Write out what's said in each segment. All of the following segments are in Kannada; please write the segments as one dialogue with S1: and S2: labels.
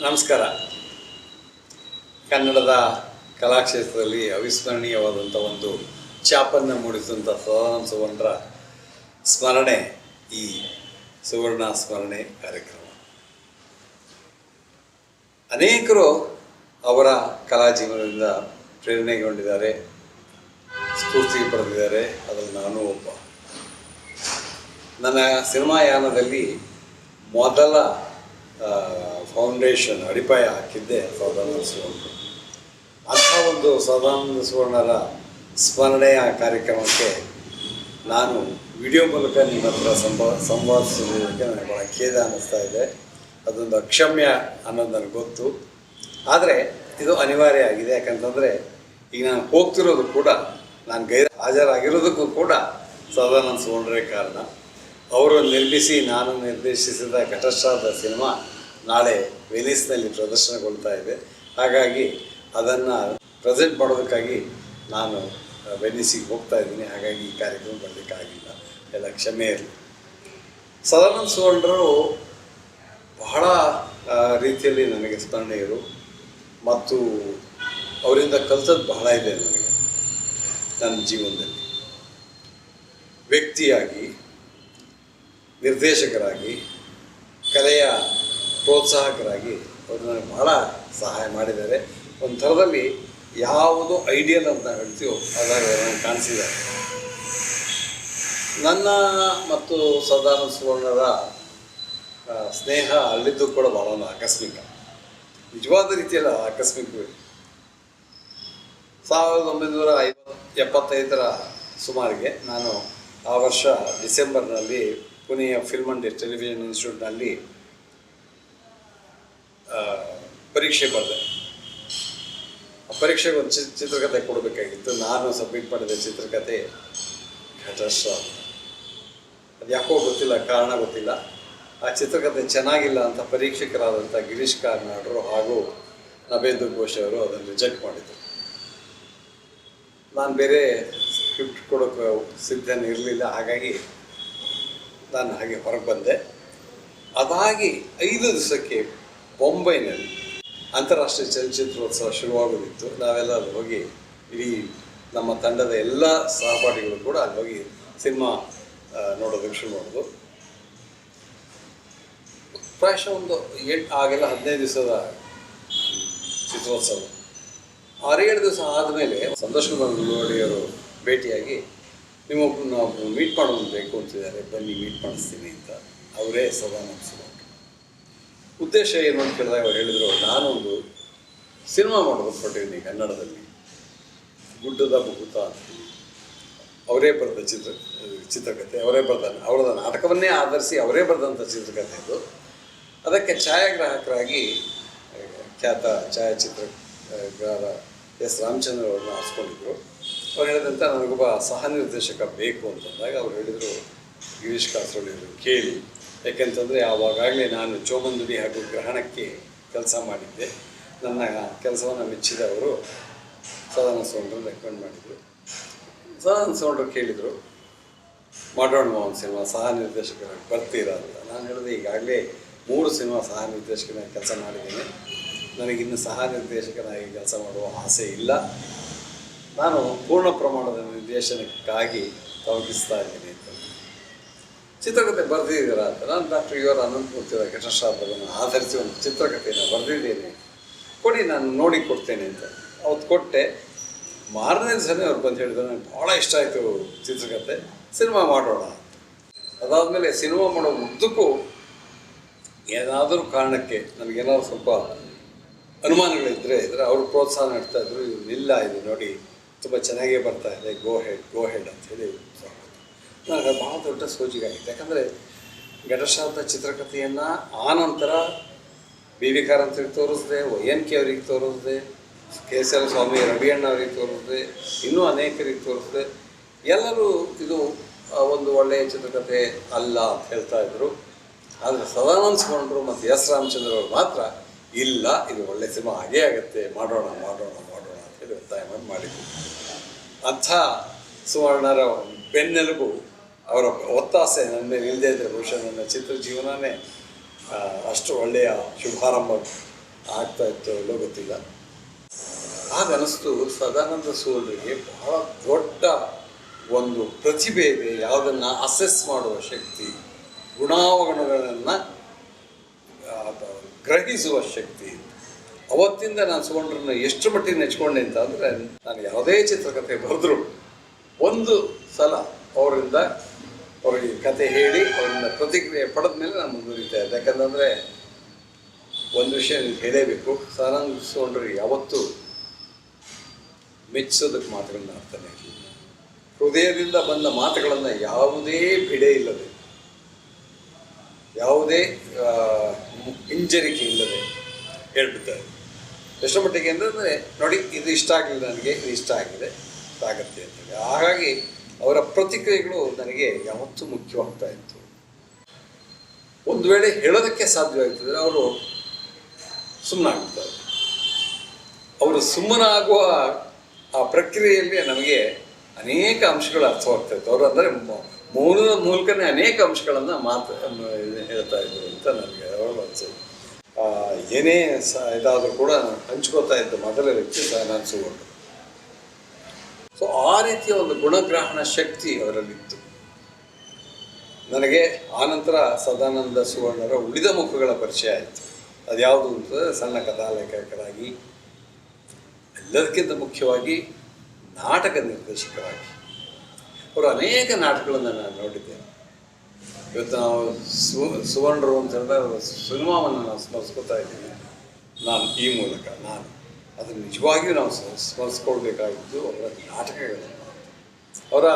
S1: ನಮಸ್ಕಾರ. ಕನ್ನಡದ ಕಲಾಕ್ಷೇತ್ರದಲ್ಲಿ ಅವಿಸ್ಮರಣೀಯವಾದಂಥ ಒಂದು ಛಾಪನ್ನು ಮೂಡಿಸಿದಂಥ ಸದಾನಂದ ಸುವರ್ಣರ ಸ್ಮರಣೆ ಈ ಸುವರ್ಣ ಸ್ಮರಣೆ ಕಾರ್ಯಕ್ರಮ. ಅನೇಕರು ಅವರ ಕಲಾ ಜೀವನದಿಂದ ಪ್ರೇರಣೆಗೊಂಡಿದ್ದಾರೆ, ಸ್ಫೂರ್ತಿ ಪಡೆದಿದ್ದಾರೆ. ಅದರಲ್ಲಿ ನಾನು ಒಬ್ಬ. ನನ್ನ ಸಿನಿಮಾ ಯಾನದಲ್ಲಿ ಮೊದಲ ಫೌಂಡೇಶನ್ ಅಡಿಪಾಯ ಹಾಕಿದ್ದೆ ಸದಾನಂದ ಸುವರ್ಣರು. ಅಂಥ ಒಂದು ಸದಾನಂದ ಸುವರ್ಣರ ಸ್ಮರಣೆಯ ಕಾರ್ಯಕ್ರಮಕ್ಕೆ ನಾನು ವಿಡಿಯೋ ಮೂಲಕ ನಿಮ್ಮ ಹತ್ರ ಸಂವಾದಿಸೋದಕ್ಕೆ ನನಗೆ ಭಾಳ ಖೇದ ಅನ್ನಿಸ್ತಾ ಇದೆ. ಅದೊಂದು ಅಕ್ಷಮ್ಯ ಅನ್ನೋದು ನನಗೆ ಗೊತ್ತು. ಆದರೆ ಇದು ಅನಿವಾರ್ಯ ಆಗಿದೆ. ಯಾಕಂತಂದರೆ ಈಗ ನಾನು ಹೋಗ್ತಿರೋದು ಕೂಡ, ನಾನು ಹಾಜರಾಗಿರೋದಕ್ಕೂ ಕೂಡ ಸದಾನಂದ ಸುವರ್ಣರೇ ಕಾರಣ. ಅವರು ನಿರ್ಮಿಸಿ ನಾನು ನಿರ್ದೇಶಿಸಿದ ಘಟಶ್ರಾದ್ದ ಸಿನಿಮಾ ನಾಳೆ ವೆನಿಸ್ನಲ್ಲಿ ಪ್ರದರ್ಶನಗೊಳ್ತಾ ಇದೆ. ಹಾಗಾಗಿ ಅದನ್ನು ಪ್ರೆಸೆಂಟ್ ಮಾಡೋದಕ್ಕಾಗಿ ನಾನು ವೆನಿಸಿಗೆ ಹೋಗ್ತಾ ಇದ್ದೀನಿ. ಹಾಗಾಗಿ ಈ ಕಾರ್ಯಕ್ರಮ ಬರಲಿಕ್ಕಾಗಿಲ್ಲ, ಎಲ್ಲ ಕ್ಷಮೆ ಇರಲಿ. ಸದಾನಂದ ಸುವರ್ಣರು ಬಹಳ ರೀತಿಯಲ್ಲಿ ನನಗೆ ಸ್ಮರಣೀಯರು ಮತ್ತು ಅವರಿಂದ ಕಲಿತದ್ದು ಬಹಳ ಇದೆ ನನಗೆ ನನ್ನ ಜೀವನದಲ್ಲಿ. ವ್ಯಕ್ತಿಯಾಗಿ, ನಿರ್ದೇಶಕರಾಗಿ, ಕಲೆಯ ಪ್ರೋತ್ಸಾಹಕರಾಗಿ ಅವರು ನನಗೆ ಬಹಳ ಸಹಾಯ ಮಾಡಿದ್ದಾರೆ. ಒಂದು ಥರದಲ್ಲಿ ಯಾವುದು ಐಡಿಯಲ್ ಅಂತ ಹೇಳ್ತೀವೋ ಅದಾಗ ನನಗೆ ಕಾಣಿಸಿದ್ದಾರೆ. ನನ್ನ ಮತ್ತು ಸದಾನಂದ ಸುವರ್ಣರ ಸ್ನೇಹ ಅಲ್ಲಿದ್ದು ಕೂಡ ಭಾಳ ಒಂದು ಆಕಸ್ಮಿಕ, ನಿಜವಾದ ರೀತಿಯಲ್ಲಿ ಆಕಸ್ಮಿಕವೇ. 1975 ಸುಮಾರಿಗೆ ನಾನು ಆ ವರ್ಷ ಡಿಸೆಂಬರ್ನಲ್ಲಿ ಪುಣೆಯ ಫಿಲ್ಮ್ ಆ್ಯಂಡ್ ಟೆಲಿವಿಷನ್ ಇನ್ಸ್ಟಿಟ್ಯೂಟ್ನಲ್ಲಿ ಪರೀಕ್ಷೆ ಬರೆದೆ. ಆ ಪರೀಕ್ಷೆಗೆ ಒಂದು ಚಿತ್ರಕಥೆ ಕೊಡಬೇಕಾಗಿತ್ತು. ನಾನು ಸಬ್ಮಿಟ್ ಮಾಡಿದ ಚಿತ್ರಕಥೆ ಘಟಶ್ರಾದ್ದ. ಅದು ಯಾಕೋ ಗೊತ್ತಿಲ್ಲ, ಕಾರಣ ಗೊತ್ತಿಲ್ಲ. ಆ ಚಿತ್ರಕಥೆ ಚೆನ್ನಾಗಿಲ್ಲ ಅಂತ ಪರೀಕ್ಷಕರಾದಂಥ ಗಿರೀಶ್ ಕಾರ್ನಾಡರು ಹಾಗೂ ನಬೇಂದ್ರ ಘೋಷ್ ಅವರು ಅದನ್ನು ರಿಜೆಕ್ಟ್ ಮಾಡಿದರು. ನಾನು ಬೇರೆ ಸ್ಕ್ರಿಪ್ಟ್ ಕೊಡೋಕ್ಕೆ ಸಿದ್ಧನೇ ಇರಲಿಲ್ಲ. ಹಾಗಾಗಿ ನಾನು ಹಾಗೆ ಹೊರಗೆ ಬಂದೆ. ಅದಾಗಿ 5 ದಿವಸಕ್ಕೆ ಬೊಂಬೈನಲ್ಲಿ ಅಂತಾರಾಷ್ಟ್ರೀಯ ಚಲನಚಿತ್ರೋತ್ಸವ ಶುರುವಾಗೋದಿತ್ತು. ನಾವೆಲ್ಲ ಅಲ್ಲಿ ಹೋಗಿ, ಇಡೀ ನಮ್ಮ ತಂಡದ ಎಲ್ಲ ಸಹಪಾಠಿಗಳು ಕೂಡ ಅಲ್ಲಿ ಹೋಗಿ ಸಿನಿಮಾ ನೋಡೋದಕ್ಕೆ ಶುರು ಮಾಡೋದು. ಪ್ರಾಯಶಃ ಆಗೆಲ್ಲ 15 ದಿವಸದ ಚಿತ್ರೋತ್ಸವ. 6-7 ದಿವಸ ಆದಮೇಲೆ ಸಂತೋಷ್ ಕುಮಾರ್ ಗುಲ್ವಾಡಿಯವರು ಭೇಟಿಯಾಗಿ, ನಿಮ್ಮೊಬ್ಬರು ನಾವು ಮೀಟ್ ಮಾಡೋದು ಬೇಕು ಅಂತಿದ್ದಾರೆ, ಬನ್ನಿ ಮೀಟ್ ಮಾಡಿಸ್ತೀನಿ ಅಂತ. ಅವರೇ ಸದಾನಂದ ಸುವರ್ಣ. ಉದ್ದೇಶ ಏನು ಅಂತ ಕೇಳಿದಾಗ ಅವ್ರು ಹೇಳಿದರು, ನಾನೊಂದು ಸಿನಿಮಾ ಮಾಡೋದು ಕೊಟ್ಟಿದ್ದೀನಿ ಕನ್ನಡದಲ್ಲಿ, ಗುಡ್ಡದ ಭೂತ ಅಂತ. ಅವರೇ ಬರೆದ ಚಿತ್ರಕಥೆ, ಅವರೇ ಅವರದ ನಾಟಕವನ್ನೇ ಆಧರಿಸಿ ಅವರೇ ಬರೆದಂಥ ಚಿತ್ರಕಥೆ ಇದು. ಅದಕ್ಕೆ ಛಾಯಾಗ್ರಾಹಕರಾಗಿ ಖ್ಯಾತ ಛಾಯಾಚಿತ್ರಗಾರ ಎಸ್ ರಾಮಚಂದ್ರ ಅವ್ರನ್ನ ಆರಿಸ್ಕೊಂಡಿದ್ರು. ಅವ್ರು ಹೇಳಿದಂಥ ನನಗೊಬ್ಬ ಸಹ ನಿರ್ದೇಶಕ ಬೇಕು ಅಂತಂದಾಗ ಅವ್ರು ಹೇಳಿದರು, ಗಿರೀಶ್ ಕಾಸರಳ್ಳಿಯವರು ಕೇಳಿ. ಯಾಕೆಂತಂದರೆ ಆವಾಗಲೇ ನಾನು ಚೋಮಂದುಡಿ ಹಾಗೂ ಗ್ರಹಣಕ್ಕೆ ಕೆಲಸ ಮಾಡಿದ್ದೆ. ನನ್ನ ಕೆಲಸವನ್ನು ಮೆಚ್ಚಿದವರು ಸದಾನಂದ ಸುವರ್ಣರು ರೆಕಮೆಂಡ್ ಮಾಡಿದರು. ಸದಾನಂದ ಸುವರ್ಣರು ಕೇಳಿದರು, ಮಾಡೋಣ ಒಂದು ಸಿನಿಮಾ ಸಹ ನಿರ್ದೇಶಕರಾಗಿ ಬರ್ತೀರಾ ಅಂತ. ನಾನು ಹೇಳಿದೆ, ಈಗಾಗಲೇ 3 ಸಿನಿಮಾ ಸಹ ನಿರ್ದೇಶಕನಾಗಿ ಕೆಲಸ ಮಾಡಿದ್ದೇನೆ, ನನಗಿನ್ನು ಸಹ ನಿರ್ದೇಶಕನಾಗಿ ಕೆಲಸ ಮಾಡುವ ಆಸೆ ಇಲ್ಲ. ನಾನು ಪೂರ್ಣ ಪ್ರಮಾಣದ ನಿರ್ದೇಶನಕ್ಕಾಗಿ ತವಕಿಸ್ತಾ ಇದ್ದೀನಿ ಅಂತ. ಚಿತ್ರಕಥೆ ಬರೆದಿದ್ದೀರಾ ಅಂತ. ನಾನು ಡಾಕ್ಟರ್ ಯು ಆರ್ ಅನಂತಮೂರ್ತಿಯವರ ಘಟಶ್ರಾದ್ದವನ್ನು ಆಧರಿಸಿ ಒಂದು ಚಿತ್ರಕಥೆಯನ್ನು ಬರೆದಿದ್ದೇನೆ, ಕೊಡಿ ನಾನು ನೋಡಿ ಕೊಡ್ತೇನೆ ಅಂತ. ಅವತ್ತು ಕೊಟ್ಟೆ. ಮಾರನೇ ದಿವಸನೇ ಅವ್ರು ಬಂದು ಹೇಳಿದ್ರು, ನನಗೆ ಭಾಳ ಇಷ್ಟ ಆಯಿತು ಚಿತ್ರಕಥೆ, ಸಿನಿಮಾ ಮಾಡೋಣ. ಅದಾದಮೇಲೆ ಸಿನಿಮಾ ಮಾಡೋ ಉದ್ದಕ್ಕೂ ಏನಾದರೂ ಕಾರಣಕ್ಕೆ ನನಗೇನಾದ್ರು ಸ್ವಲ್ಪ ಅನುಮಾನಗಳಿದ್ದರೆ ಅವರು ಪ್ರೋತ್ಸಾಹ ನೀಡ್ತಾಯಿದ್ರು. ಇಲ್ಲ, ಇದು ನೋಡಿ ತುಂಬ ಚೆನ್ನಾಗೇ ಬರ್ತಾ ಇದೆ, ಗೋ ಹೆಡ್ ಅಂಥೇಳಿ ನನಗೆ ಭಾಳ ದೊಡ್ಡ ಸೋಜಿಗಾಗಿತ್ತು. ಯಾಕಂದರೆ ಘಟಶ್ರಾದ್ದ ಚಿತ್ರಕಥೆಯನ್ನು ಆನಂತರ BV ಕಾರಂತರಿಗೆ ತೋರಿಸಿದೆ, YNK ಅವರಿಗೆ ತೋರಿಸಿದೆ, KSL ಸ್ವಾಮಿ ರವಿಯಣ್ಣ ಅವರಿಗೆ ತೋರಿಸಿದೆ, ಇನ್ನೂ ಅನೇಕರಿಗೆ ತೋರಿಸಿದೆ. ಎಲ್ಲರೂ ಇದು ಒಂದು ಒಳ್ಳೆಯ ಚಿತ್ರಕಥೆ ಅಲ್ಲ ಅಂತ ಹೇಳ್ತಾಯಿದ್ರು. ಆದರೆ ಸದಾನಂದ ಸುವರ್ಣರು ಮತ್ತು ಎಸ್ ರಾಮಚಂದ್ರ ಅವರು ಮಾತ್ರ, ಇಲ್ಲ ಇದು ಒಳ್ಳೆಯ ಸಿನಿಮಾ ಆಗೇ ಆಗುತ್ತೆ, ಮಾಡೋಣ ಅಂತೇಳಿ ಒತ್ತಾಯ ಮಾಡಿದ್ರು. ಅಂಥ ಸುವರ್ಣರ ಬೆನ್ನೆಲುಬು, ಅವರ ಒತ್ತಾಸೆ ನನ್ನ ಇಲ್ಲದೇ ಇದ್ದರೆ ಬಹುಶಃ ನನ್ನ ಚಿತ್ರ ಜೀವನವೇ ಅಷ್ಟು ಒಳ್ಳೆಯ ಶುಭಾರಂಭ ಆಗ್ತಾ ಇತ್ತು ಎಲ್ಲೋ ಗೊತ್ತಿಲ್ಲ. ಆಗ ಅನ್ನಿಸ್ತು ಸದಾನಂದ ಸುವರ್ಣರಿಗೆ ಬಹಳ ದೊಡ್ಡ ಒಂದು ಪ್ರತಿಭೆ ಇದೆ, ಯಾವುದನ್ನು ಅಸೆಸ್ ಮಾಡುವ ಶಕ್ತಿ, ಗುಣಾವಗುಣಗಳನ್ನು ಗ್ರಹಿಸುವ ಶಕ್ತಿ. ಅವತ್ತಿಂದ ನಾನು ಸುವರ್ಣರನ್ನ ಎಷ್ಟು ಮಟ್ಟಿಗೆ ನೆಚ್ಕೊಂಡೆ ಅಂತ ಅಂದರೆ, ನಾನು ಯಾವುದೇ ಚಿತ್ರಕಥೆ ಬರೆದ್ರು ಒಂದು ಸಲ ಅವರಿಗೆ ಕತೆ ಹೇಳಿ ಅವರಿಂದ ಪ್ರತಿಕ್ರಿಯೆ ಪಡೆದ ಮೇಲೆ ನಾನು ಮುಂದುವರಿತಾ ಇದ್ದೆ. ಯಾಕಂತಂದರೆ ಒಂದು ವಿಷಯ ನೀವು ಹೇಳಲೇಬೇಕು, ಸದಾನಂದ ಸುವರ್ಣರಿಗೆ ಯಾವತ್ತೂ ಮೆಚ್ಚಿಸೋದಕ್ಕೆ ಮಾತುಗಳನ್ನ ಆಡ್ತಾನೆ ಇರಲಿಲ್ಲ. ಹೃದಯದಿಂದ ಬಂದ ಮಾತುಗಳನ್ನು ಯಾವುದೇ ಬಿಡೆ ಇಲ್ಲದೆ, ಯಾವುದೇ ಹಿಂಜರಿಕೆ ಇಲ್ಲದೆ ಹೇಳ್ಬಿಡ್ತಾರೆ. ಎಷ್ಟು ಮಟ್ಟಿಗೆ ಅಂದರೆ, ನೋಡಿ ಇದು ಇಷ್ಟ ಆಗಲಿಲ್ಲ ನನಗೆ, ಇದು ಇಷ್ಟ ಆಗಿದೆ, ಇದಾಗತ್ತೆ ಅಂತೇಳಿ. ಹಾಗಾಗಿ ಅವರ ಪ್ರತಿಕ್ರಿಯೆಗಳು ನನಗೆ ಯಾವತ್ತೂ ಮುಖ್ಯವಾಗ್ತಾ ಇತ್ತು. ಒಂದು ವೇಳೆ ಹೇಳೋದಕ್ಕೆ ಸಾಧ್ಯವಾಗ್ತದೆ ಅವರು ಸುಮ್ಮನಾಗ್ತಾರೆ. ಅವರು ಸುಮ್ಮನಾಗುವ ಆ ಪ್ರಕ್ರಿಯೆಯಲ್ಲಿ ನಮಗೆ ಅನೇಕ ಅಂಶಗಳು ಅರ್ಥವಾಗ್ತಾಯಿತ್ತು. ಅವರು ಅಂದರೆ ಮೌನದ ಮೂಲಕನೇ ಅನೇಕ ಅಂಶಗಳನ್ನು ಹೇಳ್ತಾ ಇದ್ರು ಅಂತ ನನಗೆ ಅವರು ಅನಿಸೋದು. ಏನೇ ಇದಾದರೂ ಕೂಡ ಹಂಚ್ಕೋತಾ ಇದ್ದ ಮೊದಲ ವ್ಯಕ್ತಿ ಸದಾನಂದ ಸುವರ್ಣ. ಸೊ ಆ ರೀತಿಯ ಒಂದು ಗುಣಗ್ರಹಣ ಶಕ್ತಿ ಅವರಲ್ಲಿತ್ತು. ನನಗೆ ಆನಂತರ ಸದಾನಂದ ಸುವರ್ಣರ ಉಳಿದ ಮುಖಗಳ ಪರಿಚಯ ಆಯಿತು. ಅದ್ಯಾವುದು ಅಂತಂದರೆ ಸಣ್ಣ ಕಥಾಲೇಖಕರಾಗಿ, ಎಲ್ಲದಕ್ಕಿಂತ ಮುಖ್ಯವಾಗಿ ನಾಟಕ ನಿರ್ದೇಶಕರಾಗಿ. ಅವರು ಅನೇಕ ನಾಟಕಗಳನ್ನು ನಾನು ನೋಡಿದ್ದೇನೆ. ಇವತ್ತು ನಾವು ಸುವರ್ಣರು ಅಂತ ಹೇಳಿದ್ರೆ ಅವರ ಸಿನಿಮಾವನ್ನು ನಾವು ಸ್ಮರಿಸ್ಕೊತಾ ಇದ್ದೀವಿ. ನಾನು ಈ ಮೂಲಕ ಅದನ್ನು ನಿಜವಾಗಿಯೂ ನಾವು ಸ್ಮರಿಸ್ಕೊಳ್ಬೇಕಾಗಿದ್ದು ಅವರ ನಾಟಕಗಳನ್ನು. ಅವರ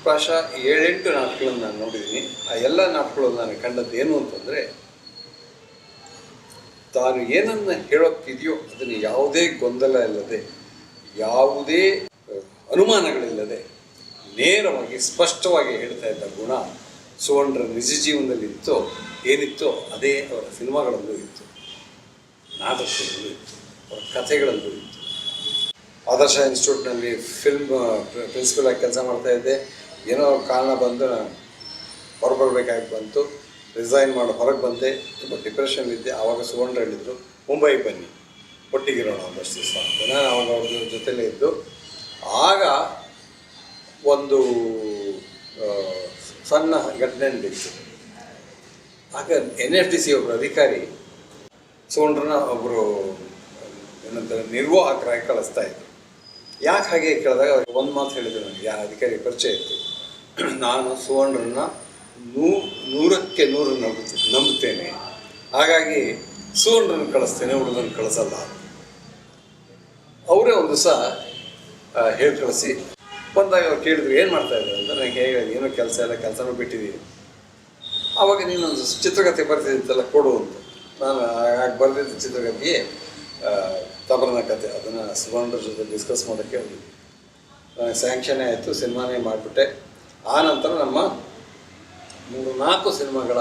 S1: ಪ್ರಾಯಶಃ 7-8 ನಾಟಕಗಳನ್ನು ನಾನು ನೋಡಿದ್ದೀನಿ. ಆ ಎಲ್ಲ ನಾಟಕಗಳನ್ನು ನಾನು ಕಂಡದ್ದು ಏನು ಅಂತಂದರೆ, ತಾನು ಏನನ್ನು ಹೇಳೋಕ್ಕಿದೆಯೋ ಅದನ್ನು ಯಾವುದೇ ಗೊಂದಲ ಇಲ್ಲದೆ, ಯಾವುದೇ ಅನುಮಾನಗಳಿಲ್ಲದೆ ನೇರವಾಗಿ ಸ್ಪಷ್ಟವಾಗಿ ಹೇಳ್ತಾ ಇದ್ದ ಗುಣ ಸುವರ್ಣರ ನಿಜ ಜೀವನದಲ್ಲಿ ಏನಿತ್ತೋ ಅದೇ ಅವರ ಸಿನಿಮಾಗಳಲ್ಲೂ ಇತ್ತು, ನಾಟಕಗಳಲ್ಲೂ ಇತ್ತು, ಅವರ ಕಥೆಗಳಲ್ಲೂ ಇತ್ತು. ಆದರ್ಶ ಇನ್ಸ್ಟಿಟ್ಯೂಟ್ನಲ್ಲಿ ಫಿಲ್ಮ್ ಪ್ರಿನ್ಸಿಪಲ್ ಆಗಿ ಕೆಲಸ ಮಾಡ್ತಾಯಿದ್ದೆ. ಏನೋ ಕಾರಣ ಬಂದು ನಾನು ಹೊರಬರಬೇಕಾಗಿ ಬಂತು. ರಿಸೈನ್ ಮಾಡಿ ಹೊರಗೆ ಬಂದೆ. ತುಂಬ ಡಿಪ್ರೆಷನ್ಲಿದ್ದೆ. ಆವಾಗ ಸುವರ್ಣ ಹೇಳಿದರು, ಮುಂಬೈಗೆ ಬನ್ನಿ, ಒಟ್ಟಿಗಿರೋಣ ಒಂದಷ್ಟು ದಿವಸ ಅಂತ. ನಾನು ಆವಾಗ ಅವ್ರ ಜೊತೆಲೇ ಇದ್ದು. ಆಗ ಒಂದು ಸಣ್ಣ ಘಟನೆ ನಡೀತು. ಆಗ NFDC ಒಬ್ಬರು ಅಧಿಕಾರಿ ಸುವರ್ಣರನ್ನ ಒಬ್ಬರು ಏನಂತಾರೆ ನಿರ್ವಾಹಕರಾಗಿ ಕಳಿಸ್ತಾ ಇದ್ರು. ಯಾಕೆ ಹಾಗೆ ಕೇಳಿದಾಗ ಅವ್ರಿಗೆ ಒಂದು ಮಾತು ಹೇಳಿದ್ರು. ನನಗೆ ಆ ಅಧಿಕಾರಿ ಪರಿಚಯ ಇತ್ತು. ನಾನು ಸುವರ್ಣರನ್ನ 100ಕ್ಕೆ 100 ನಂಬುತ್ತೇನೆ, ಹಾಗಾಗಿ ಸುವರ್ಣರನ್ನು ಕಳಿಸ್ತೇನೆ, ಉಳಿದನ್ನು ಕಳಿಸಲ್ಲ. ಅವರೇ ಒಂದು ದಿವಸ ಹೇಳಿ ಕಳಿಸಿ ಬಂದಾಗ ಅವ್ರು ಕೇಳಿದ್ರು, ಏನು ಮಾಡ್ತಾಯಿದ್ರು ಅಂತ. ನನಗೆ ಹೇಗೆ ಏನೋ ಕೆಲಸನೂ ಬಿಟ್ಟಿದ್ದೀನಿ. ಆವಾಗ ನೀನೊಂದು ಚಿತ್ರಕಥೆ ಬರ್ತಿದ್ದಂತೆಲ್ಲ ಕೊಡು ಅಂತ. ನಾನು ಆಗ ಬರೆದಿದ್ದ ಚಿತ್ರಕಥೆಗೆ ತಬರನ ಕಥೆ, ಅದನ್ನು ಸುವರ್ಣರ ಜೊತೆ ಡಿಸ್ಕಸ್ ಮಾಡೋಕ್ಕೆ ಹೋಗಿದ್ದೆ. ನನಗೆ ಸ್ಯಾಂಕ್ಷನೇ ಆಯಿತು, ಸಿನಿಮಾನೇ ಮಾಡಿಬಿಟ್ಟೆ. ಆನಂತರ ನಮ್ಮ 3-4 ಸಿನಿಮಾಗಳ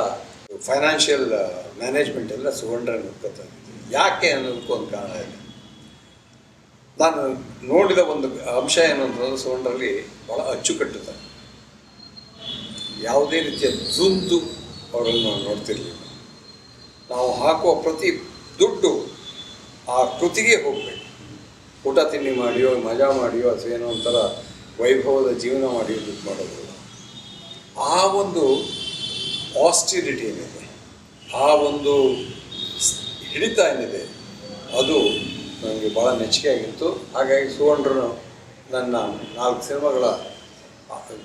S1: ಫೈನಾನ್ಷಿಯಲ್ ಮ್ಯಾನೇಜ್ಮೆಂಟ್ ಎಲ್ಲ ಸುವರ್ಣರ ನೋಡ್ಕೊತಾ ಇದ್ದೆ. ಯಾಕೆ ಅನ್ನೋದಕ್ಕೂ ಒಂದು ಕಾರಣ ಇದೆ. ನಾನು ನೋಡಿದ ಒಂದು ಅಂಶ ಏನು ಅಂತಂದ್ರೆ, ಸುವರ್ಣರಲ್ಲಿ ಭಾಳ ಅಚ್ಚುಕಟ್ಟುತ್ತಾರೆ. ಯಾವುದೇ ರೀತಿಯ ದುಂದು ಅವರಲ್ಲಿ ನಾವು ನೋಡ್ತಿರ್ಲಿಲ್ಲ. ನಾವು ಹಾಕುವ ಪ್ರತಿ ದುಡ್ಡು ಆ ಕೃತಿಗೆ ಹೋಗಬೇಕು. ಊಟ ತಿಂಡಿ ಮಾಡಿಯೋ, ಮಜಾ ಮಾಡಿಯೋ, ಅಥವಾ ಏನೋ ಒಂಥರ ವೈಭವದ ಜೀವನ ಮಾಡಿಯೋ ದುಡ್ಡು ಮಾಡೋದಿಲ್ಲ. ಆ ಒಂದು ಆಸ್ಟಿರಿಟಿ ಏನಿದೆ, ಆ ಒಂದು ಹಿಡಿತ ಏನಿದೆ, ಅದು ನನಗೆ ಭಾಳ ಮೆಚ್ಚುಗೆ ಆಗಿತ್ತು. ಹಾಗಾಗಿ ಸುವರ್ಣರು ನನ್ನ 4 ಸಿನಿಮಾಗಳ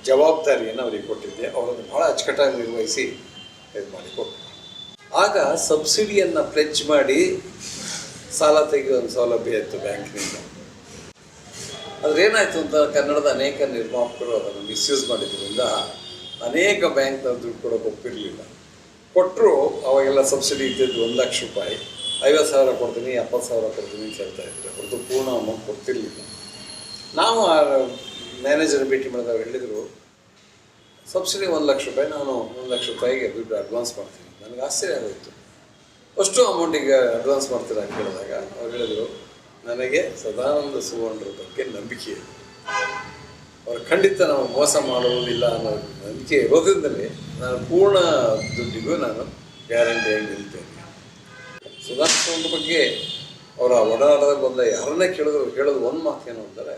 S1: ಜವಾಬ್ದಾರಿಯನ್ನು ಅವರಿಗೆ ಕೊಟ್ಟಿದ್ದೆ. ಅವರನ್ನು ಭಾಳ ಅಚ್ಚುಕಟ್ಟಾಗಿ ನಿರ್ವಹಿಸಿ ಇದು ಮಾಡಿಕೊಟ್ಟು. ಆಗ ಸಬ್ಸಿಡಿಯನ್ನು ಪ್ಲೆಜ್ ಮಾಡಿ ಸಾಲ ತೆಗೆಯುವ ಒಂದು ಸೌಲಭ್ಯ ಇತ್ತು ಬ್ಯಾಂಕಿನಿಂದ. ಅದ್ರೇನಾಯಿತು ಅಂತ, ಕನ್ನಡದ ಅನೇಕ ನಿರ್ಮಾಪಕರು ಅದನ್ನು ಮಿಸ್ಯೂಸ್ ಮಾಡಿದ್ರಿಂದ ಅನೇಕ ಬ್ಯಾಂಕ್ನವ್ರು ದುಡ್ಡು ಕೊಡೋಕೆ ಒಪ್ಪಿರಲಿಲ್ಲ. ಕೊಟ್ಟರು ಅವಾಗೆಲ್ಲ ಸಬ್ಸಿಡಿ ಇದ್ದಿದ್ದು 1 ಲಕ್ಷ ರೂಪಾಯಿ, 50,000 ಕೊಡ್ತೀನಿ, 70,000 ಕೊಡ್ತೀನಿ ಅಂತ ಹೇಳ್ತಾಯಿದ್ರು. ಹೊರತು ಪೂರ್ಣ ಅಮೌಂಟ್ ಕೊಡ್ತಿರ್ಲಿಲ್ಲ. ನಾವು ಆ ಮ್ಯಾನೇಜರ್ ಭೇಟಿ ಮಾಡಿದವರು ಹೇಳಿದರು, ಸಬ್ಸಿಡಿ 1 ಲಕ್ಷ ರೂಪಾಯಿ, ನಾನು 1 ಲಕ್ಷ ರೂಪಾಯಿಗೆ ದುಡ್ಡು ಅಡ್ವಾನ್ಸ್ ಮಾಡ್ತೀನಿ. ನನಗೆ ಆಶ್ಚರ್ಯ ಆಗೋಯಿತು. ಅಷ್ಟು ಅಮೌಂಟಿಗೆ ಅಡ್ವಾನ್ಸ್ ಮಾಡ್ತೀರಾ ಅಂತ ಹೇಳಿದಾಗ ಅವ್ರು ಹೇಳಿದರು, ನನಗೆ ಸದಾನಂದ ಸುವರ್ಣರ ಬಗ್ಗೆ ನಂಬಿಕೆ ಇದೆ, ಅವ್ರು ಖಂಡಿತ ನಾವು ಮೋಸ ಮಾಡುವುದಿಲ್ಲ ಅನ್ನೋ ನಂಬಿಕೆ ಇರೋದ್ರಿಂದಲೇ ನಾನು ಪೂರ್ಣ ದುಡ್ಡಿಗೂ ನಾನು ಗ್ಯಾರಂಟಿಯಾಗಿ ನಿಲ್ತೇನೆ. ಸುಧಾರಿಸುವ ಬಗ್ಗೆ ಅವರ ಒಡನಾಟದಲ್ಲಿ ಬಂದ ಯಾರನ್ನೇ ಹೇಳೋದು ಒಂದು ಮಾತೇನು ಅಂದರೆ,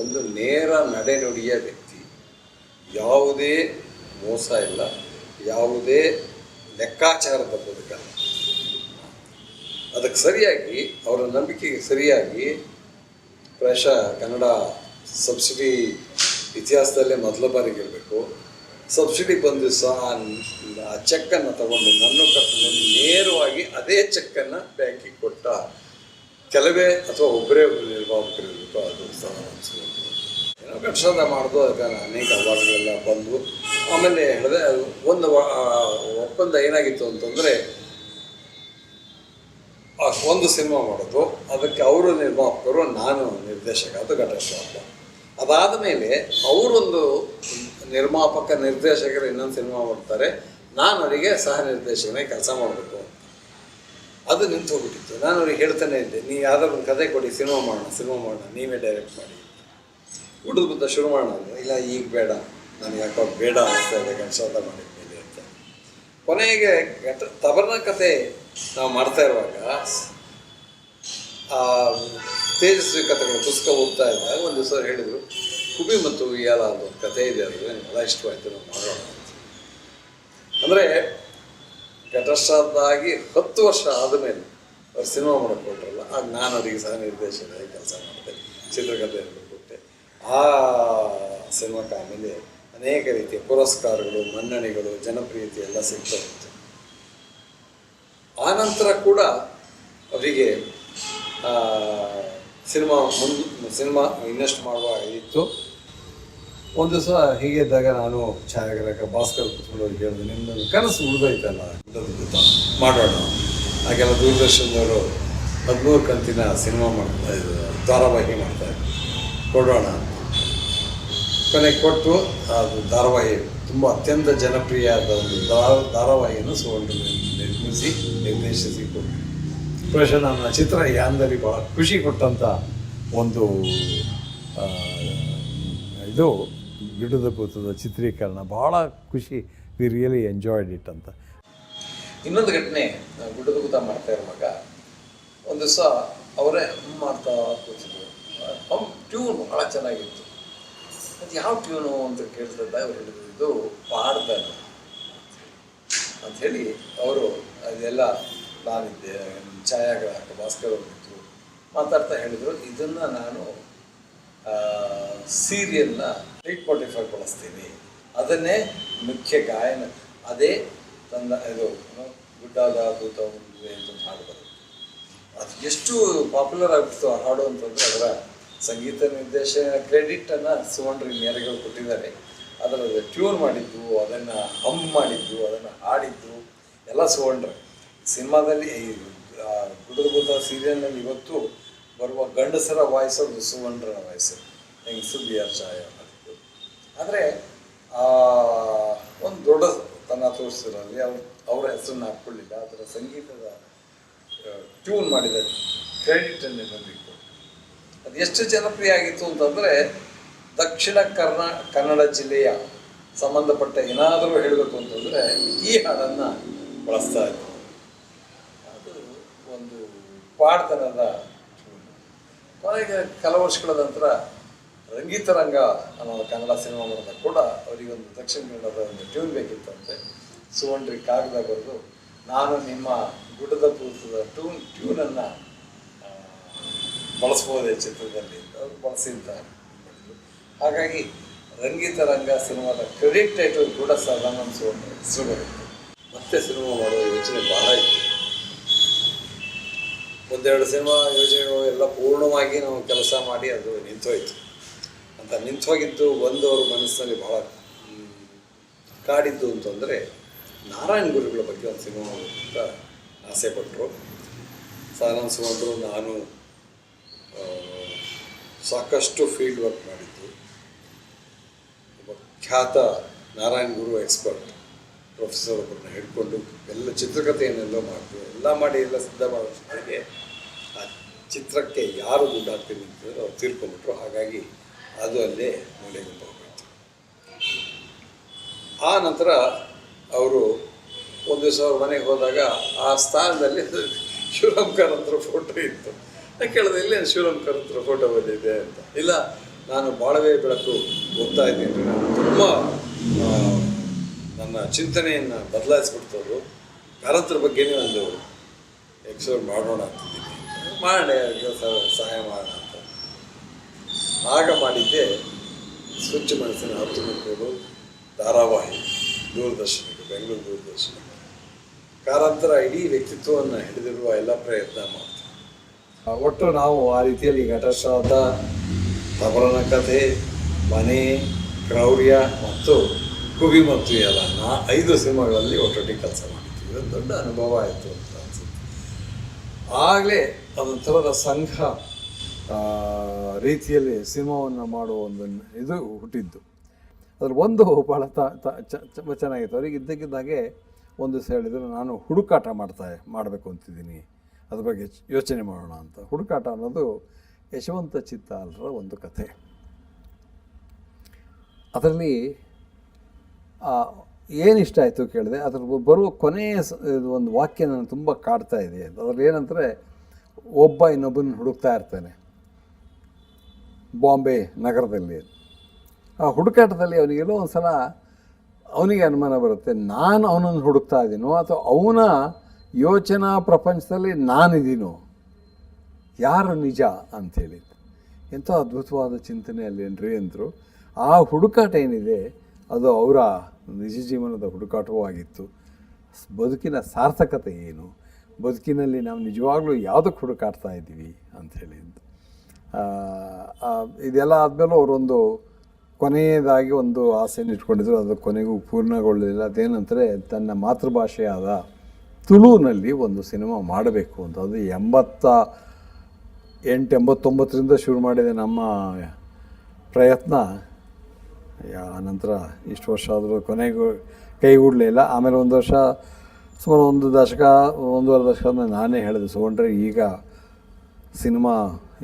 S1: ಒಂದು ನೇರ ನಡೆನುಡಿಯ ವ್ಯಕ್ತಿ, ಯಾವುದೇ ಮೋಸ ಇಲ್ಲ, ಯಾವುದೇ ಲೆಕ್ಕಾಚಾರದ ಬದುಕಲ್ಲ. ಅದಕ್ಕೆ ಸರಿಯಾಗಿ ಅವರ ನಂಬಿಕೆಗೆ ಸರಿಯಾಗಿ ಪ್ರಾಯಶಃ ಕನ್ನಡ ಸಬ್ಸಿಡಿ ಇತಿಹಾಸದಲ್ಲೇ ಮೊದಲ ಬಾರಿಗೆ ಇರಬೇಕು. ಸಬ್ಸಿಡಿ ಬಂದು ಸಹ ಆ ಚೆಕ್ಕನ್ನು ತಗೊಂಡು ನನ್ನನ್ನು ಕರ್ಕೊಂಡು ನೇರವಾಗಿ ಅದೇ ಚೆಕ್ಕನ್ನು ಬ್ಯಾಂಕಿಗೆ ಕೊಟ್ಟ ಕೆಲವೇ ಅಥವಾ ಒಬ್ಬರೇ ನಿರ್ವಾಹಕರಿರಬೇಕು. ಅದು ಸಹ ಏನೋ ಕಷ್ಟದ ಮಾಡೋದು, ಅದಕ್ಕೆ ಅನೇಕ ಅವಾರ್ಡ್ಗಳೆಲ್ಲ ಬಂದು ಆಮೇಲೆ ಹೇಳಿದೆ ಒಂದು ಒಪ್ಪಂದ ಏನಾಗಿತ್ತು ಅಂತಂದರೆ, ಒಂದು ಸಿನಿಮಾ ಮಾಡೋದು, ಅದಕ್ಕೆ ಅವರು ನಿರ್ಮಾಪಕರು, ನಾನು ನಿರ್ದೇಶಕ, ಅದು ಘಟಶ್ರಾಪ. ಅದಾದ ಮೇಲೆ ಅವರೊಂದು ನಿರ್ಮಾಪಕ ನಿರ್ದೇಶಕರು ಇನ್ನೊಂದು ಸಿನಿಮಾ ಮಾಡ್ತಾರೆ, ನಾನು ಅವರಿಗೆ ಸಹ ನಿರ್ದೇಶಕನಾಗಿ ಕೆಲಸ ಮಾಡಬೇಕು. ಅದು ನಿಂತು ಹೋಗ್ಬಿಟ್ಟಿತ್ತು. ನಾನು ಅವ್ರಿಗೆ ಹೇಳ್ತಾನೆ ಇದ್ದೆ, ನೀವು ಯಾವ್ದಾದ್ರು ಒಂದು ಕತೆ ಕೊಡಿ, ಸಿನಿಮಾ ಮಾಡೋಣ, ನೀವೇ ಡೈರೆಕ್ಟ್ ಮಾಡಿ. ಹುಡುಗ ಶುರು ಮಾಡೋಣ. ಇಲ್ಲ, ಈಗ ಬೇಡ, ನನಗೆ ಯಾಕೋ ಬೇಡ ಅನಿಸ್ತಾ ಇದೆ ಘಟಶ್ರಾಪ ಮಾಡಿದ್ಮೇಲೆ ಅಂತ. ಕೊನೆಗೆ ತಬರ್ನ ಕತೆ ನಾವು ಮಾಡ್ತಾ ಇರುವಾಗ ತೇಜಸ್ವಿ ಕಥೆಗಳು ಪುಸ್ತಕ ಓದ್ತಾ ಇದ್ದಾಗ ಒಂದು ದಿವಸ ಹೇಳಿದರು, ಕುಬಿ ಮತ್ತು ಉಯ್ಯಾಲ ಅಂತ ಒಂದು ಕಥೆ ಇದೆ, ಅದು ನನಗೆ ಭಾಳ ಇಷ್ಟವಾಯಿತು, ನಾವು ಮಾಡೋಣ ಅಂತ. ಅಂದರೆ ಘಟಶ್ರಾದ್ದಾಗಿ 10 ವರ್ಷ ಆದಮೇಲೆ ಅವ್ರು ಸಿನಿಮಾ ಮಾಡೋಕ್ಕೆ ಕೊಟ್ಟರಲ್ಲ, ಆಗ ನಾನು ಅವರಿಗೆ ಸಹ ನಿರ್ದೇಶಕರಾಗಿ ಕೆಲಸ ಮಾಡಿದೆ, ಚಿತ್ರಕಥೆಯನ್ನು ಕೊಟ್ಟೆ. ಆ ಸಿನಿಮಾಕ್ಕೆ ಆಮೇಲೆ ಅನೇಕ ರೀತಿಯ ಪುರಸ್ಕಾರಗಳು, ಮನ್ನಣೆಗಳು, ಜನಪ್ರಿಯತೆ ಎಲ್ಲ ಸಿಗ್ತಾ ಇತ್ತು. ಆನಂತರ ಕೂಡ ಅವರಿಗೆ ಸಿನಿಮಾ ಇನ್ನಷ್ಟು ಮಾಡುವ ಇತ್ತು. ಒಂದು ದಿವಸ ಹೀಗೆ ಇದ್ದಾಗ ನಾನು ಛಾಯಾಗ್ರಾಹಕ ಭಾಸ್ಕರ್ ಕೂತ್ಕೊಂಡು ಕೇಳಿದೆ, ನಿಮ್ಮದು ಕನಸು ಉಳಿದೈತಲ್ಲ ಮಾಡೋಣ. ಹಾಗೆಲ್ಲ ದೂರದರ್ಶನದವರು 13 ಕಂತಿನ ಸಿನಿಮಾ ಮಾಡ್ತಾಯಿದ್ರು, ಧಾರಾವಾಹಿ ಮಾಡ್ತಾಯಿದ್ರು, ಕೊಡೋಣ. ಕೊನೆಗೆ ಕೊಟ್ಟು ಅದು ಧಾರಾವಾಹಿ ತುಂಬ ಅತ್ಯಂತ ಜನಪ್ರಿಯವಾದ ಒಂದು ಧಾರಾವಾಹಿಯನ್ನು ನಿರ್ದೇಶಿಸಿ ಕೊಟ್ಟು ಪ್ರಾಯಶಃ ನನ್ನ ಚಿತ್ರ ಯಾಂದರಿ ಭಾಳ ಖುಷಿ ಕೊಟ್ಟಂಥ ಒಂದು ಇದು ಗಿಡದ ಭೂತದ ಚಿತ್ರೀಕರಣ ಭಾಳ ಖುಷಿ. ವಿ ರಿಯಲಿ ಎಂಜಾಯ್ಡ್ ಇಟ್ ಅಂತ. ಇನ್ನೊಂದು ಘಟನೆ, ಗುಡ್ಡದ ಭೂತ ಮಾಡ್ತಾ ಇರುವಾಗ ಒಂದು ದಿವಸ ಅವರೇ ಮಾಡ್ತಾ ಕೂತಿದ್ರು. ಟ್ಯೂನ್ ಭಾಳ ಚೆನ್ನಾಗಿತ್ತು. ಅದು ಯಾವ ಟ್ಯೂನು ಅಂತ ಕೇಳ್ತಿದ್ದ, ಅವ್ರು ಹೇಳಿದ್ರು ಇದು ಪಾಡ್ದನ ಅಂಥೇಳಿ. ಅವರು ಅದೆಲ್ಲ ನಾನಿದ್ದೆ, ಛಾಯಾಗ್ರಾಹಕ ಭಾಸ್ಕರ್ ಅವರಿದ್ದರು, ಮಾತಾಡ್ತಾ ಹೇಳಿದರು, ಇದನ್ನು ನಾನು ಸೀರಿಯಲ್ನ 845 ಬಳಸ್ತೀನಿ, ಅದನ್ನೇ ಮುಖ್ಯ ಗಾಯನ, ಅದೇ ಇದು ಗುಡ್ಡದ ಭೂತ ಅಂತ ಹಾಡು ಬರುತ್ತೆ. ಅದು ಎಷ್ಟು ಪಾಪ್ಯುಲರ್ ಆಗ್ಬಿಡ್ತು ಆ ಹಾಡು ಅಂತಂದರೆ, ಅದರ ಸಂಗೀತ ನಿರ್ದೇಶನ ಕ್ರೆಡಿಟನ್ನು ಸುವರ್ಣ ಮೇರೆಗಳು ಕೊಟ್ಟಿದ್ದಾರೆ. ಅದರ ಟ್ಯೂನ್ ಮಾಡಿದ್ದು, ಅದನ್ನು ಹಮ್ ಮಾಡಿದ್ದು, ಅದನ್ನು ಹಾಡಿದ್ದು ಎಲ್ಲ ಸುವರ್ಣ. ಸಿನಿಮಾದಲ್ಲಿ ಗುಡ್ಡದ ಭೂತ ಸೀರಿಯಲ್ನಲ್ಲಿ ಇವತ್ತು ಬರುವ ಗಂಡಸರ ವಾಯ್ಸ್ ಅದು ಸುವರ್ಣರ ವಾಯ್ಸು, ಹೆಂಗಸು BR ಛಾಯಾ ಮಾಡಿದ್ದು. ಆದರೆ ಒಂದು ದೊಡ್ಡ ತನ ತೋರಿಸಿದ್ರಲ್ಲಿ ಅವರ ಹೆಸರನ್ನು ಹಾಕ್ಕೊಳ್ಳಿಲ್ಲ, ಅದರ ಸಂಗೀತದ ಟ್ಯೂನ್ ಮಾಡಿದ ಕ್ರೆಡಿಟನ್ನು ನಮಗೆ. ಅದು ಎಷ್ಟು ಜನಪ್ರಿಯ ಆಗಿತ್ತು ಅಂತಂದರೆ, ದಕ್ಷಿಣ ಕನ್ನಡ ಜಿಲ್ಲೆಯ ಸಂಬಂಧಪಟ್ಟ ಏನಾದರೂ ಹೇಳಬೇಕು ಅಂತಂದರೆ ಈ ಹಾಡನ್ನು ಬಳಸ್ತಾ ಇತ್ತು. ಅದು ಒಂದು ಪಾಡ್ತನದ. ಕೊನೆಗೆ ಕೆಲವು ವರ್ಷಗಳ ನಂತರ ರಂಗಿತರಂಗ ಅನ್ನೋ ಕನ್ನಡ ಸಿನಿಮಾ ಮಾಡಿದಾಗ ಕೂಡ ಅವರಿಗೊಂದು ದಕ್ಷಿಣ ಕನ್ನಡದ ಒಂದು ಟ್ಯೂನ್ ಬೇಕಿತ್ತಂತೆ. ಸುವರ್ಣ ಕಾಗದ ಬರೆದು, ನಾನು ನಿಮ್ಮ ಗುಡ್ಡದ ಭೂತದ ಟ್ಯೂನನ್ನು ಬಳಸ್ಬೋದೇ ಚಿತ್ರದಲ್ಲಿ ಅಂತ ಅವರು ಬಳಸಿದ್ದ. ಹಾಗಾಗಿ ರಂಗಿತರಂಗ ಸಿನಿಮಾದ ಕ್ರೆಡಿಟ್ ಟೈಟಲ್ ಕೂಡ ಸದಾನಂದ ಸುವರ್ಣ ಹೆಸರು ಬರುತ್ತೆ. ಮತ್ತೆ ಸಿನಿಮಾ ಮಾಡುವ ಯೋಚನೆ ಭಾಳ ಇತ್ತು. ಒಂದೆರಡು ಸಿನಿಮಾ ಯೋಜನೆಗಳು ಎಲ್ಲ ಪೂರ್ಣವಾಗಿ ನಾವು ಕೆಲಸ ಮಾಡಿ ಅದು ನಿಂತೋಯ್ತು. ಅಂತ ನಿಂತೋಗಿದ್ದು ಒಂದು ಅವ್ರ ಮನಸ್ಸಿನಲ್ಲಿ ಭಾಳ ಕಾಡಿದ್ದು ಅಂತಂದರೆ, ನಾರಾಯಣ ಗುರುಗಳ ಬಗ್ಗೆ ಒಂದು ಸಿನಿಮಾ ಅಂತ ಆಸೆ ಪಟ್ಟರು. ಸದಾನಂದ ಸುವರ್ಣರು ನಾನು ಸಾಕಷ್ಟು ಫೀಲ್ಡ್ ವರ್ಕ್ ಮಾಡಿದ್ದು. ಒಬ್ಬ ಖ್ಯಾತ ನಾರಾಯಣ ಗುರು ಎಕ್ಸ್ಪರ್ಟ್ ಪ್ರೊಫೆಸರ್ ಒಬ್ಬರನ್ನ ಹಿಡ್ಕೊಂಡು ಎಲ್ಲ ಚಿತ್ರಕಥೆಯನ್ನೆಲ್ಲ ಮಾಡಿದ್ರು. ಎಲ್ಲ ಮಾಡಿ ಎಲ್ಲ ಸಿದ್ಧ ಮಾಡೋಷ್ಟೊತ್ತಿಗೆ ಆ ಚಿತ್ರಕ್ಕೆ ಯಾರು ದುಡ್ಡು ಹಾಕ್ತೀನಿ ಅಂತಂದರೆ ಅವ್ರು ತೀರ್ಕೊಂಡ್ಬಿಟ್ರು. ಹಾಗಾಗಿ ಅದು ಅಲ್ಲೇ ಮೂಲೆಗುಂಬ ಹೋಗಿತ್ತು. ಆ ನಂತರ ಅವರು ಒಂದು ದಿವಸ ಅವ್ರ ಮನೆಗೆ ಹೋದಾಗ ಆ ಸ್ಥಾನದಲ್ಲಿ ಶಿವರಾಮ್ ಕಾರಂತರ ಫೋಟೋ ಇತ್ತು. ನಾನು ಕೇಳಿದೆ, ಇಲ್ಲೇ ಶಿವರಾಮ್ ಕಾರಂತರ ಫೋಟೋ ಬಂದಿದೆ ಅಂತ. ಇಲ್ಲ, ನಾನು ಬಾಳವೇ ಬೆಳಕು ಓದ್ತಾ ಇದ್ದೀನಿ, ನಾನು ತುಂಬ ನನ್ನ ಚಿಂತನೆಯನ್ನು ಬದಲಾಯಿಸ್ಬಿಡ್ತದ್ದು, ಕಾರಂತರ ಬಗ್ಗೆನೇ ಒಂದು ಎಕ್ಸ್ಪ್ಲೋರ್ ಮಾಡೋಣ ಅಂತಿದ್ದೀನಿ. ಮಾಡಿ ಸಹಾಯ ಮಾಡೋಣ ಅಂತ ಆಗ ಮಾಡಿದ್ದೆ ಸ್ವಚ್ಛ ಮನಸ್ಸಿನ 10 ಮಕ್ಕಳು ಧಾರಾವಾಹಿ, ದೂರದರ್ಶನಕ್ಕೆ, ಬೆಂಗಳೂರು ದೂರದರ್ಶನಕ್ಕೆ. ಕಾರಂತರ ಇಡೀ ವ್ಯಕ್ತಿತ್ವವನ್ನು ಹಿಡಿದಿರುವ ಎಲ್ಲ ಪ್ರಯತ್ನ ಮಾಡ್ತೀವಿ. ಒಟ್ಟು ನಾವು ಆ ರೀತಿಯಲ್ಲಿ ಘಟಶ್ರಾದ್ದ, ತಬರನ ಕಥೆ, ಮನೆ, ಕ್ರೌರ್ಯ ಮತ್ತು ಕುವಿ ಮತ್ತು ಎಲ್ಲ 5 ಸಿನಿಮಾಗಳಲ್ಲಿ ಒಟ್ಟೊಟ್ಟಿಗೆ ಕೆಲಸ ಮಾಡಿದ್ವಿ. ಇದೊಂದು ದೊಡ್ಡ ಅನುಭವ ಆಯಿತು ಅಂತ ಅನಿಸುತ್ತೆ. ಆಗಲೇ ಅದೊಂಥರದ ಸಂಘ ರೀತಿಯಲ್ಲಿ ಸಿನಿಮಾವನ್ನು ಮಾಡುವ ಒಂದು ಇದು ಹುಟ್ಟಿದ್ದು. ಅದ್ರ ಒಂದು ಭಾಳ ಚೆನ್ನಾಗಿತ್ತು. ಅವ್ರಿಗೆ ಇದ್ದಕ್ಕಿದ್ದಾಗೆ ಒಂದು ದಿವಸ ಹೇಳಿದರು, ನಾನು ಹುಡುಕಾಟ ಮಾಡಬೇಕು ಅಂತಿದ್ದೀನಿ, ಅದ್ರ ಬಗ್ಗೆ ಯೋಚನೆ ಮಾಡೋಣ ಅಂತ. ಹುಡುಕಾಟ ಅನ್ನೋದು ಯಶವಂತ ಚಿತ್ತಾಲರ ಒಂದು ಕಥೆ. ಅದರಲ್ಲಿ ಏನು ಇಷ್ಟ ಆಯಿತು ಕೇಳಿದೆ, ಅದ್ರ ಬರುವ ಕೊನೆಯ ಒಂದು ವಾಕ್ಯ ನನಗೆ ತುಂಬ ಕಾಡ್ತಾ ಇದೆ. ಅದರಲ್ಲಿ ಏನಂದರೆ, ಒಬ್ಬ ಇನ್ನೊಬ್ಬನ ಹುಡುಕ್ತಾ ಇರ್ತಾನೆ ಬಾಂಬೆ ನಗರದಲ್ಲಿ. ಆ ಹುಡುಕಾಟದಲ್ಲಿ ಅವನಿಗೆಲ್ಲೋ ಒಂದು ಸಲ ಅವನಿಗೆ ಅನುಮಾನ ಬರುತ್ತೆ, ನಾನು ಅವನನ್ನು ಹುಡುಕ್ತಾ ಇದ್ದೀನೋ ಅಥವಾ ಅವನ ಯೋಚನಾ ಪ್ರಪಂಚದಲ್ಲಿ ನಾನಿದ್ದೀನೋ, ಯಾರು ನಿಜ ಅಂಥೇಳಿ. ಎಂಥ ಅದ್ಭುತವಾದ ಚಿಂತನೆ ಅಲ್ಲೇನ್ರಿ ಅಂದರು. ಆ ಹುಡುಕಾಟ ಏನಿದೆ ಅದು ಅವರ ನಿಜ ಜೀವನದ ಹುಡುಕಾಟವೂ ಆಗಿತ್ತು. ಬದುಕಿನ ಸಾರ್ಥಕತೆ ಏನು, ಬದುಕಿನಲ್ಲಿ ನಾವು ನಿಜವಾಗ್ಲೂ ಯಾವುದಕ್ಕೆ ಹುಡುಕಾಡ್ತಾ ಇದ್ದೀವಿ ಅಂಥೇಳಿ. ಇದೆಲ್ಲ ಆದಮೇಲೆ ಅವರೊಂದು ಕೊನೆಯದಾಗಿ ಒಂದು ಆಸೆಯನ್ನು ಇಟ್ಕೊಂಡಿದ್ರು, ಅದು ಕೊನೆಗೂ ಪೂರ್ಣಗೊಳ್ಳಲಿಲ್ಲ. ಅದೇನಂದರೆ, ತನ್ನ ಮಾತೃಭಾಷೆಯಾದ ತುಳುವಿನಲ್ಲಿ ಒಂದು ಸಿನಿಮಾ ಮಾಡಬೇಕು ಅಂತ. ಅದು 88-89ರಿಂದ ಶುರು ಮಾಡಿದೆ ನಮ್ಮ ಪ್ರಯತ್ನ. ನಂತರ ಇಷ್ಟು ವರ್ಷ ಆದರೂ ಕೊನೆಗೂ ಕೈಗೂಡಲಿಲ್ಲ. ಆಮೇಲೆ ಒಂದು ವರ್ಷ, ಸುಮಾರು 1 ದಶಕ 1.5 ದಶಕ ನಾನೇ ಹೇಳಿದೆ, ಸುಗೊಂಡ್ರೆ ಈಗ ಸಿನಿಮಾ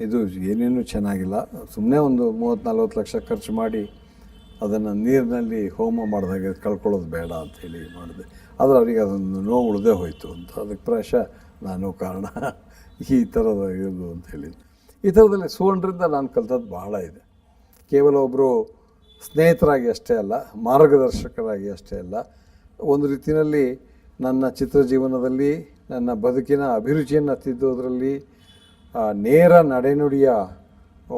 S1: ಇದು ಏನೇನೂ ಚೆನ್ನಾಗಿಲ್ಲ, ಸುಮ್ಮನೆ ಒಂದು 30-40 ಲಕ್ಷ ಖರ್ಚು ಮಾಡಿ ಅದನ್ನು ನೀರಿನಲ್ಲಿ ಹೋಮ ಮಾಡಿದಾಗೆ ಕಳ್ಕೊಳ್ಳೋದು ಬೇಡ ಅಂಥೇಳಿ ಮಾಡಿದೆ. ಆದರೆ ಅವರಿಗೆ ಅದೊಂದು ನೋವು ಉಳಿದೇ ಹೋಯಿತು ಅಂತ. ಅದಕ್ಕೆ ಪ್ರಾಯಶಃ ನಾನು ಕಾರಣ, ಈ ಥರದ ಇದು ಅಂಥೇಳಿ. ಈ ಥರದಲ್ಲಿ ಸುವರ್ಣರಿಂದ ನಾನು ಕಲಿತದ್ದು ಬಹಳ ಇದೆ. ಕೇವಲ ಒಬ್ಬರು ಸ್ನೇಹಿತರಾಗಿ ಅಷ್ಟೇ ಅಲ್ಲ, ಮಾರ್ಗದರ್ಶಕರಾಗಿ ಅಷ್ಟೇ ಅಲ್ಲ, ಒಂದು ರೀತಿಯಲ್ಲಿ ನನ್ನ ಚಿತ್ರ ಜೀವನದಲ್ಲಿ ನನ್ನ ಬದುಕಿನ ಅಭಿರುಚಿಯನ್ನು ತಿದ್ದೋದ್ರಲ್ಲಿ, ನೇರ ನಡೆನುಡಿಯ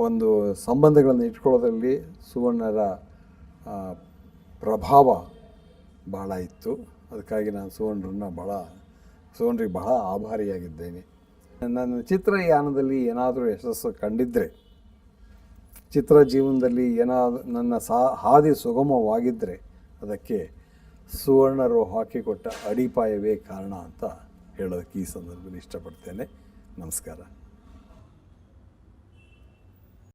S1: ಒಂದು ಸಂಬಂಧಗಳನ್ನು ಇಟ್ಕೊಳ್ಳೋದ್ರಲ್ಲಿ ಸುವರ್ಣರ ಪ್ರಭಾವ ಬಹಳ ಇತ್ತು. ಅದಕ್ಕಾಗಿ ನಾನು ಸುವರ್ಣರಿಗೆ ಬಹಳ ಆಭಾರಿಯಾಗಿದ್ದೇನೆ. ನನ್ನ ಚಿತ್ರಯಾನದಲ್ಲಿ ಏನಾದರೂ ಯಶಸ್ಸು ಕಂಡಿದ್ದರೆ, ಚಿತ್ರ ಜೀವನದಲ್ಲಿ ಏನಾದರೂ ನನ್ನ ಹಾದಿ ಸುಗಮವಾಗಿದ್ದರೆ, ಅದಕ್ಕೆ ಸುವರ್ಣರು ಹಾಕಿಕೊಟ್ಟ ಅಡಿಪಾಯವೇ ಕಾರಣ ಅಂತ ಹೇಳೋದಕ್ಕೆ ಈ ಸಂದರ್ಭದಲ್ಲಿ ಇಷ್ಟಪಡ್ತೇನೆ. ನಮಸ್ಕಾರ.